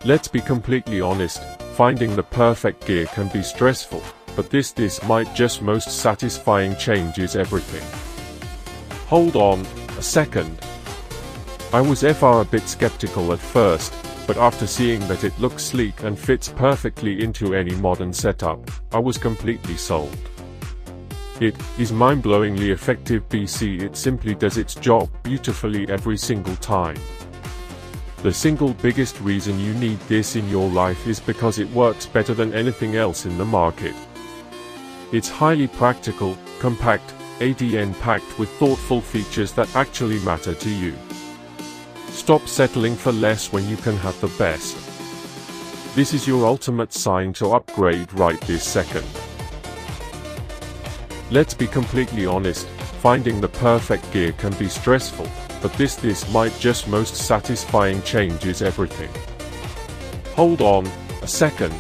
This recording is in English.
Let's be completely honest, finding the perfect gear can be stressful, but this might just most satisfying changes everything. Hold on a second. I was a bit skeptical at first, but after seeing that it looks sleek and fits perfectly into any modern setup, I was completely sold. It is mind-blowingly effective BC. It simply does its job beautifully every single time. The single biggest reason you need this in your life is because it works better than anything else in the market. It's highly practical, compact, ADN-packed with thoughtful features that actually matter to you. Stop settling for less when you can have the best. This is your ultimate sign to upgrade right this second. Let's be completely honest, finding the perfect gear can be stressful, but this might just most satisfying changes everything. Hold on a second.